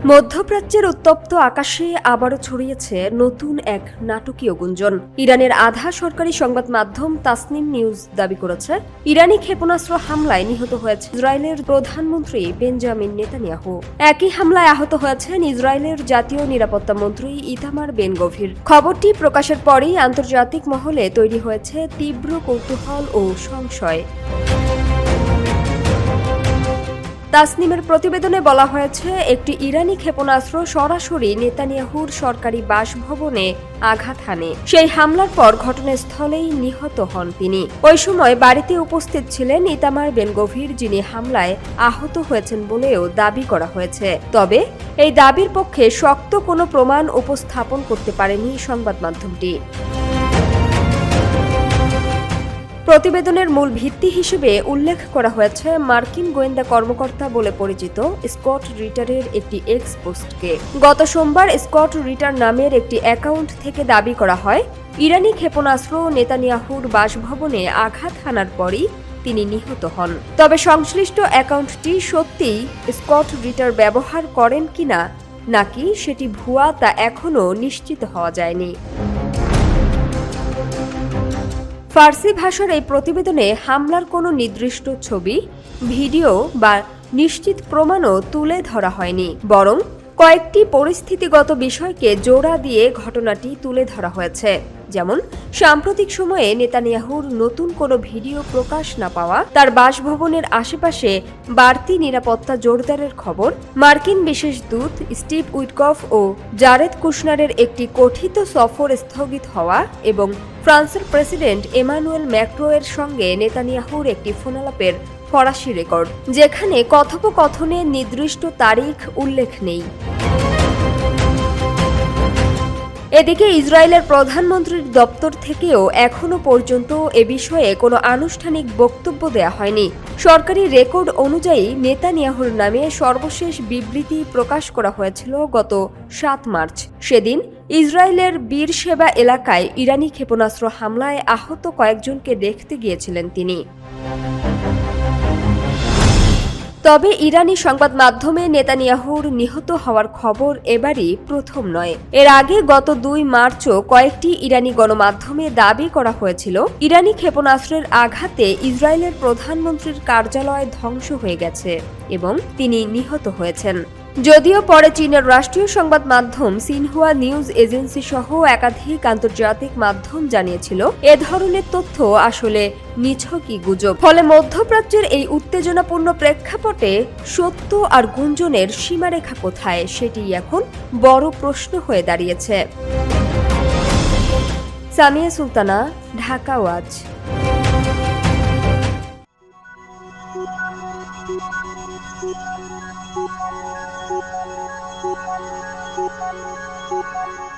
মধ্যপ্রাচ্যের উত্তপ্ত আকাশে আবারও ছড়িয়েছে নতুন এক নাটকীয় গুঞ্জন। ইরানের আধা সরকারি সংবাদ মাধ্যম তাসনিম নিউজ দাবি করেছে, ইরানি ক্ষেপণাস্ত্র হামলায় নিহত হয়েছে ইসরায়েলের প্রধানমন্ত্রী বেঞ্জামিন নেতানিয়াহু। একই হামলায় আহত হয়েছেন ইসরায়েলের জাতীয় নিরাপত্তা মন্ত্রী ইতামার বেন গভির। খবরটি প্রকাশের পরেই আন্তর্জাতিক মহলে তৈরি হয়েছে তীব্র কৌতূহল ও সংশয়। তাসনিমের প্রতিবেদনে বলা হয়েছে, একটি ইরানি ক্ষেপণাস্ত্র সরাসরি নেতানিয়াহুর সরকারি বাসভবনে আঘাত হানে। সেই হামলার পর ঘটনাস্থলেই নিহত হন তিনি। ওই সময় বাড়িতে উপস্থিত ছিলেন ইতামার বেন গভির, যিনি হামলায় আহত হয়েছেন বলেও দাবি করা হয়েছে। তবে এই দাবির পক্ষে শক্ত কোনো প্রমাণ উপস্থাপন করতে পারেনি সংবাদ মাধ্যমটি। প্রতিবেদনের মূল ভিত্তি হিসেবে উল্লেখ করা হয়েছে মার্কিন গোয়েন্দা কর্মকর্তা বলে পরিচিত স্কট রিটারের একটি এক্স পোস্টকে। গত সোমবার স্কট রিটার নামের একটি অ্যাকাউন্ট থেকে দাবি করা হয়, ইরানি ক্ষেপণাস্ত্র নেতানিয়াহুর বাসভবনে আঘাত হানার পরই তিনি নিহত হন। তবে সংশ্লিষ্ট অ্যাকাউন্টটি সত্যিই স্কট রিটার ব্যবহার করেন কিনা নাকি সেটি ভুয়া তা এখনও নিশ্চিত হওয়া যায়নি। ফার্সি ভাষার এই প্রতিবেদনে হামলার কোনো নির্দিষ্ট ছবি, ভিডিও বা নিশ্চিত প্রমাণও তুলে ধরা হয়নি, বরং কয়েকটি পরিস্থিতিগত বিষয়কে জোড়া দিয়ে ঘটনাটি তুলে ধরা হয়েছে। যেমন, সাম্প্রতিক সময়ে নেতানিয়াহুর নতুন কোনো ভিডিও প্রকাশ না পাওয়া, তার বাসভবনের আশেপাশে বাড়তি নিরাপত্তা জোরদারের খবর, মার্কিন বিশেষ দূত স্টিভ উইটকফ ও জারেদ কুশনারের একটি কথিত সফর স্থগিত হওয়া এবং ফ্রান্সের প্রেসিডেন্ট এমানুয়েল ম্যাক্রোয়ের সঙ্গে নেতানিয়াহুর একটি ফোনালাপের ফরাসি রেকর্ড, যেখানে কথোপকথনের নির্দিষ্ট তারিখ উল্লেখ নেই। এদিকে ইসরায়েলের প্রধানমন্ত্রীর দপ্তর থেকেও এখনো পর্যন্ত এ বিষয়ে কোনো আনুষ্ঠানিক বক্তব্য দেয়া হয়নি। সরকারি রেকর্ড অনুযায়ী নেতানিয়াহুর নামে সর্বশেষ বিবৃতি প্রকাশ করা হয়েছিল গত 7 মার্চ। সেদিন ইসরায়েলের বীরশেবা এলাকায় ইরানি ক্ষেপণাস্ত্র হামলায় আহত কয়েকজনকে দেখতে গিয়েছিলেন তিনি। তবে ইরানি সংবাদ মাধ্যমে নেতানিয়াহুর নিহত হওয়ার খবর এবারই প্রথম নয়। এর আগে গত 2 মার্চও কয়েকটি ইরানি গণমাধ্যমে দাবি করা হয়েছিল, ইরানি ক্ষেপণাস্ত্রের আঘাতে ইসরায়েলের প্রধানমন্ত্রীর কার্যালয় ধ্বংস হয়ে গেছে এবং তিনি নিহত হয়েছেন। যদিও পরে চীনের রাষ্ট্রীয় সংবাদ মাধ্যম সিনহুয়া নিউজ এজেন্সি সহ একাধিক আন্তর্জাতিক মাধ্যম জানিয়েছিল, এ ধরনের তথ্য আসলে নিছকই গুজব। ফলে মধ্যপ্রাচ্যের এই উত্তেজনাপূর্ণ প্রেক্ষাপটে সত্য আর গুঞ্জনের সীমারেখা কোথায়, সেটি এখন বড় প্রশ্ন হয়ে দাঁড়িয়েছে। Samia Sultana, Dhaka watch. Thank you.